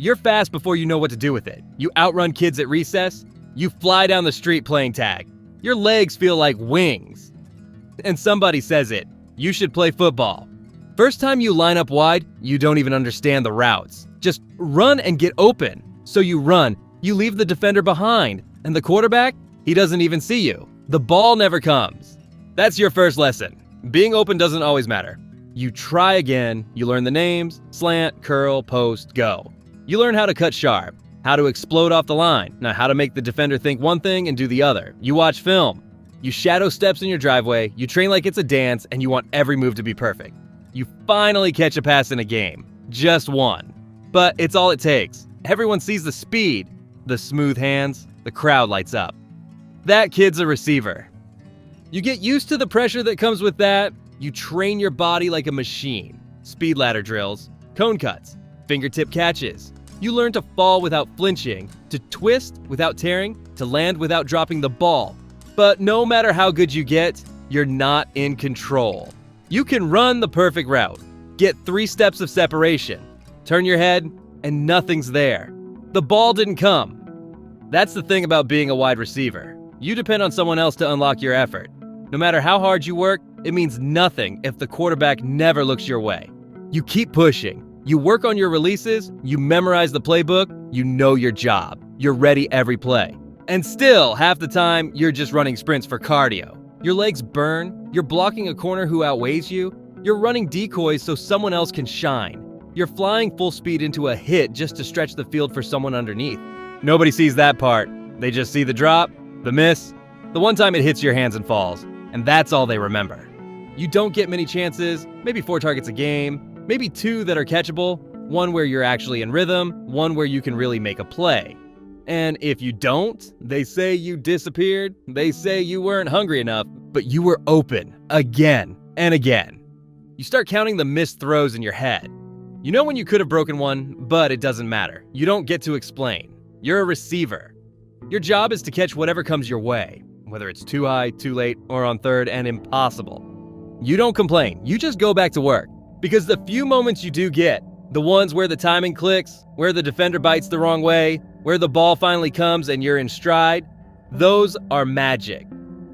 You're fast before you know what to do with it. You outrun kids at recess. You fly down the street playing tag. Your legs feel like wings. And somebody says it. You should play football. First time you line up wide, you don't even understand the routes. Just run and get open. So you run. You leave the defender behind. And the quarterback, he doesn't even see you. The ball never comes. That's your first lesson. Being open doesn't always matter. You try again. You learn the names: slant, curl, post, go. You learn how to cut sharp, how to explode off the line, now how to make the defender think one thing and do the other. You watch film. You shadow steps in your driveway. You train like it's a dance, and you want every move to be perfect. You finally catch a pass in a game. Just one. But it's all it takes. Everyone sees the speed, the smooth hands, the crowd lights up. That kid's a receiver. You get used to the pressure that comes with that. You train your body like a machine. Speed ladder drills, cone cuts, fingertip catches. You learn to fall without flinching, to twist without tearing, to land without dropping the ball. But no matter how good you get, you're not in control. You can run the perfect route, get 3 steps of separation, turn your head, and nothing's there. The ball didn't come. That's the thing about being a wide receiver. You depend on someone else to unlock your effort. No matter how hard you work, it means nothing if the quarterback never looks your way. You keep pushing. You work on your releases, you memorize the playbook, you know your job. You're ready every play. And still, half the time, you're just running sprints for cardio. Your legs burn, you're blocking a corner who outweighs you, you're running decoys so someone else can shine. You're flying full speed into a hit just to stretch the field for someone underneath. Nobody sees that part. They just see the drop, the miss, the one time it hits your hands and falls, and that's all they remember. You don't get many chances, maybe 4 targets a game, maybe 2 that are catchable, 1 where you're actually in rhythm, 1 where you can really make a play. And if you don't, they say you disappeared, they say you weren't hungry enough, but you were open again and again. You start counting the missed throws in your head. You know when you could have broken one, but it doesn't matter. You don't get to explain. You're a receiver. Your job is to catch whatever comes your way, whether it's too high, too late, or on third and impossible. You don't complain, you just go back to work. Because the few moments you do get, the ones where the timing clicks, where the defender bites the wrong way, where the ball finally comes and you're in stride, those are magic.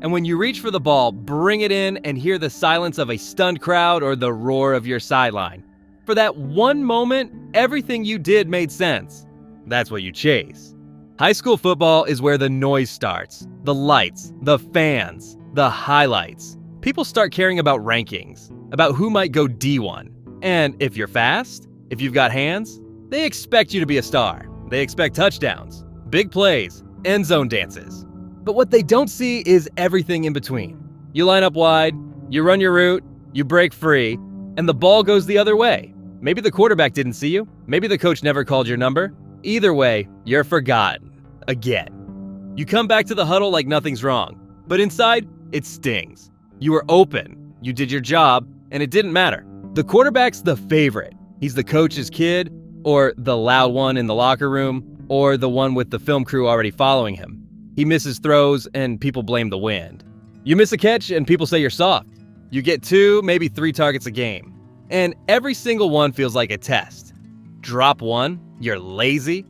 And when you reach for the ball, bring it in and hear the silence of a stunned crowd or the roar of your sideline. For that one moment, everything you did made sense. That's what you chase. High school football is where the noise starts. The lights, the fans, the highlights. People start caring about rankings, about who might go D1. And if you're fast, if you've got hands, they expect you to be a star. They expect touchdowns, big plays, end zone dances. But what they don't see is everything in between. You line up wide, you run your route, you break free, and the ball goes the other way. Maybe the quarterback didn't see you. Maybe the coach never called your number. Either way, you're forgotten. Again. You come back to the huddle like nothing's wrong. But inside, it stings. You were open. You did your job, and it didn't matter. The quarterback's the favorite. He's the coach's kid, or the loud one in the locker room, or the one with the film crew already following him. He misses throws, and people blame the wind. You miss a catch, and people say you're soft. You get 2, maybe 3 targets a game. And every single one feels like a test. Drop one, you're lazy.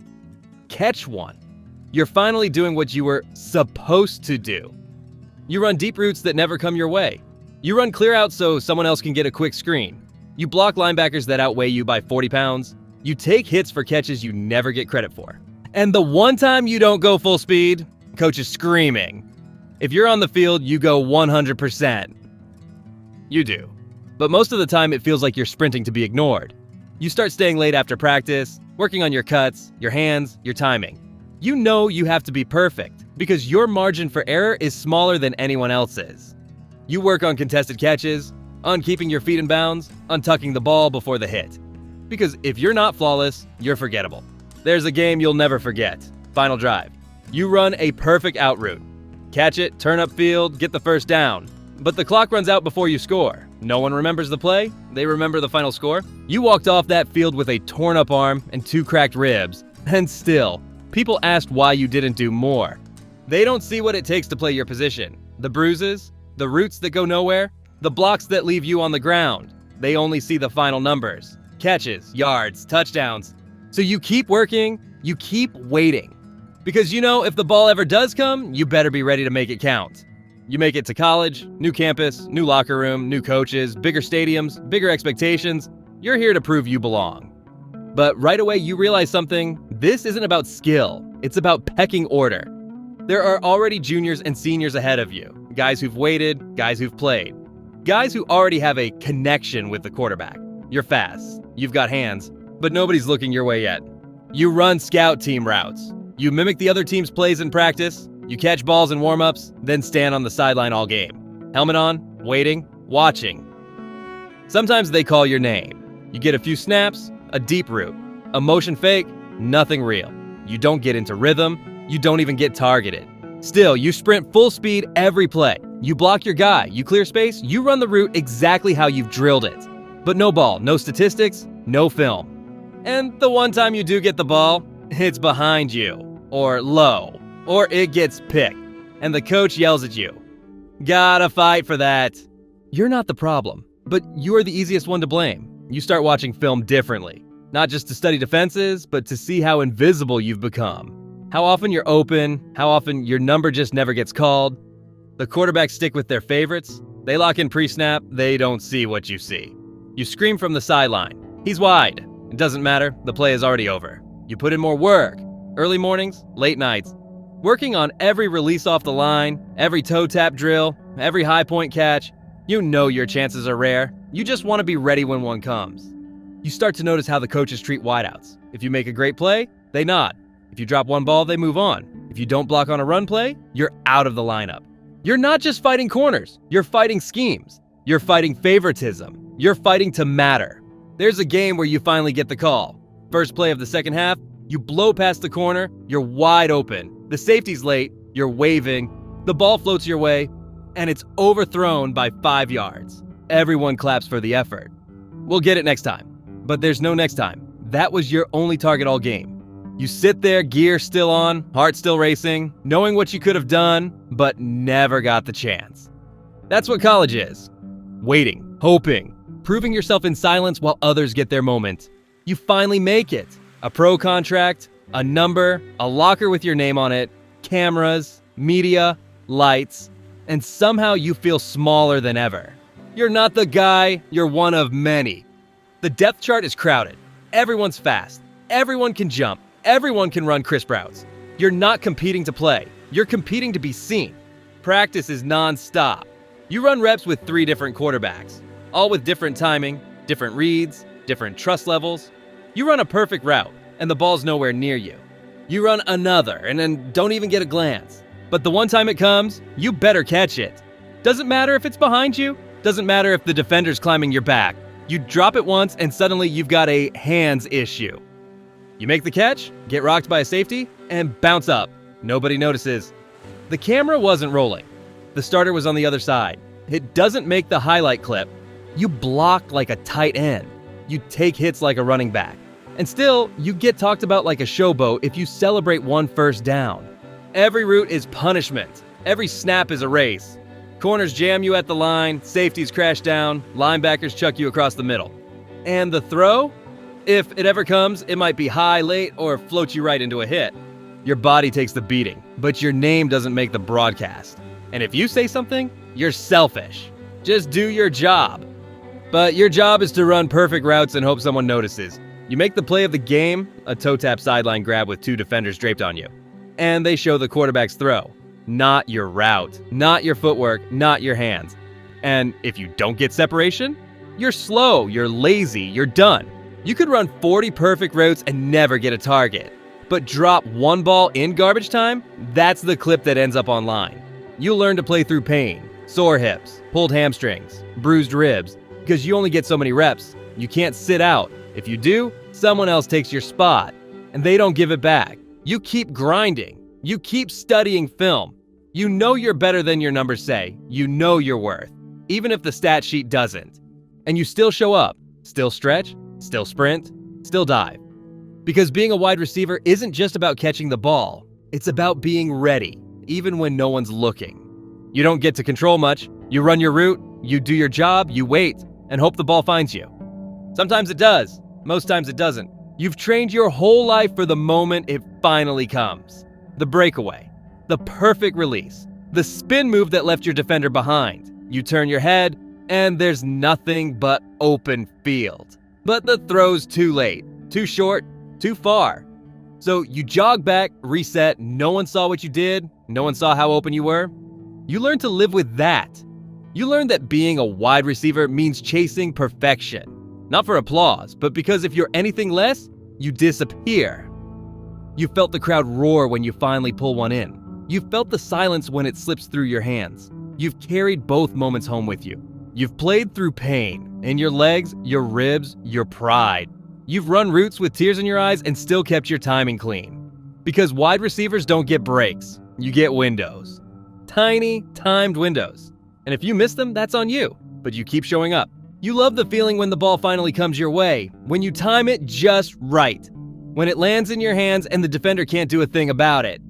Catch one, you're finally doing what you were supposed to do. You run deep routes that never come your way. You run clear out so someone else can get a quick screen. You block linebackers that outweigh you by 40 pounds. You take hits for catches you never get credit for. And the one time you don't go full speed, coach is screaming. If you're on the field, you go 100%. You do. But most of the time, it feels like you're sprinting to be ignored. You start staying late after practice, working on your cuts, your hands, your timing. You know you have to be perfect because your margin for error is smaller than anyone else's. You work on contested catches, on keeping your feet in bounds, on tucking the ball before the hit. Because if you're not flawless, you're forgettable. There's a game you'll never forget. Final drive. You run a perfect out route. Catch it, turn up field, get the first down. But the clock runs out before you score. No one remembers the play, they remember the final score. You walked off that field with a torn up arm and 2 cracked ribs. And still, people asked why you didn't do more. They don't see what it takes to play your position. The bruises, the routes that go nowhere, the blocks that leave you on the ground. They only see the final numbers. Catches, yards, touchdowns. So you keep working, you keep waiting. Because you know if the ball ever does come, you better be ready to make it count. You make it to college, new campus, new locker room, new coaches, bigger stadiums, bigger expectations. You're here to prove you belong. But right away you realize something. This isn't about skill. It's about pecking order. There are already juniors and seniors ahead of you. Guys who've waited, guys who've played. Guys who already have a connection with the quarterback. You're fast. You've got hands. But nobody's looking your way yet. You run scout team routes. You mimic the other team's plays in practice. You catch balls in warm-ups, then stand on the sideline all game. Helmet on, waiting, watching. Sometimes they call your name. You get a few snaps, a deep route. A motion fake, nothing real. You don't get into rhythm. You don't even get targeted. Still, you sprint full speed every play. You block your guy, you clear space, you run the route exactly how you've drilled it. But no ball, no statistics, no film. And the one time you do get the ball, it's behind you, or low, or it gets picked, and the coach yells at you. Gotta fight for that. You're not the problem, but you are the easiest one to blame. You start watching film differently, not just to study defenses, but to see how invisible you've become. How often you're open, how often your number just never gets called. The quarterbacks stick with their favorites. They lock in pre-snap, they don't see what you see. You scream from the sideline. He's wide. It doesn't matter, the play is already over. You put in more work. Early mornings, late nights. Working on every release off the line, every toe tap drill, every high point catch. You know your chances are rare. You just want to be ready when one comes. You start to notice how the coaches treat wideouts. If you make a great play, they nod. If you drop one ball, they move on. If you don't block on a run play, you're out of the lineup. You're not just fighting corners, you're fighting schemes. You're fighting favoritism. You're fighting to matter. There's a game where you finally get the call. First play of the second half, you blow past the corner, you're wide open. The safety's late, you're waving, the ball floats your way, and it's overthrown by 5 yards. Everyone claps for the effort. We'll get it next time. But there's no next time. That was your only target all game. You sit there, gear still on, heart still racing, knowing what you could have done, but never got the chance. That's what college is. Waiting, hoping, proving yourself in silence while others get their moment. You finally make it. A pro contract, a number, a locker with your name on it, cameras, media, lights, and somehow you feel smaller than ever. You're not the guy, you're one of many. The depth chart is crowded. Everyone's fast. Everyone can jump. Everyone can run crisp routes. You're not competing to play. You're competing to be seen. Practice is non-stop. You run reps with 3 different quarterbacks, all with different timing, different reads, different trust levels. You run a perfect route, and the ball's nowhere near you. You run another, and then don't even get a glance. But the one time it comes, you better catch it. Doesn't matter if it's behind you. Doesn't matter if the defender's climbing your back. You drop it once, and suddenly you've got a hands issue. You make the catch, get rocked by a safety, and bounce up. Nobody notices. The camera wasn't rolling. The starter was on the other side. It doesn't make the highlight clip. You block like a tight end. You take hits like a running back. And still, you get talked about like a showboat if you celebrate one first down. Every route is punishment. Every snap is a race. Corners jam you at the line, safeties crash down, linebackers chuck you across the middle. And the throw? If it ever comes, it might be high, late, or float you right into a hit. Your body takes the beating, but your name doesn't make the broadcast. And if you say something, you're selfish. Just do your job. But your job is to run perfect routes and hope someone notices. You make the play of the game, a toe tap sideline grab with 2 defenders draped on you. And they show the quarterback's throw. Not your route, not your footwork, not your hands. And if you don't get separation, you're slow, you're lazy, you're done. You could run 40 perfect routes and never get a target. But drop one ball in garbage time, that's the clip that ends up online. You'll learn to play through pain, sore hips, pulled hamstrings, bruised ribs, because you only get so many reps. You can't sit out. If you do, someone else takes your spot, and they don't give it back. You keep grinding. You keep studying film. You know you're better than your numbers say. You know your worth, even if the stat sheet doesn't. And you still show up, still stretch, still sprint, still dive. Because being a wide receiver isn't just about catching the ball. It's about being ready, even when no one's looking. You don't get to control much. You run your route, you do your job, you wait, and hope the ball finds you. Sometimes it does. Most times it doesn't. You've trained your whole life for the moment it finally comes. The breakaway, the perfect release, the spin move that left your defender behind. You turn your head, and there's nothing but open field. But the throw's too late, too short, too far. So you jog back, reset, no one saw what you did, no one saw how open you were. You learn to live with that. You learn that being a wide receiver means chasing perfection. Not for applause, but because if you're anything less, you disappear. You felt the crowd roar when you finally pull one in. You've felt the silence when it slips through your hands. You've carried both moments home with you. You've played through pain in your legs, your ribs, your pride. You've run routes with tears in your eyes and still kept your timing clean. Because wide receivers don't get breaks, you get windows. Tiny, timed windows. And if you miss them, that's on you, but you keep showing up. You love the feeling when the ball finally comes your way, when you time it just right, when it lands in your hands and the defender can't do a thing about it.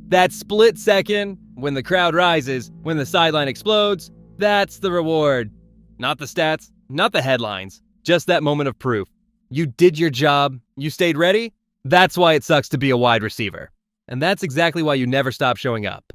That split second, when the crowd rises, when the sideline explodes, that's the reward. Not the stats, not the headlines, just that moment of proof. You did your job, you stayed ready. That's why it sucks to be a wide receiver. And that's exactly why you never stop showing up.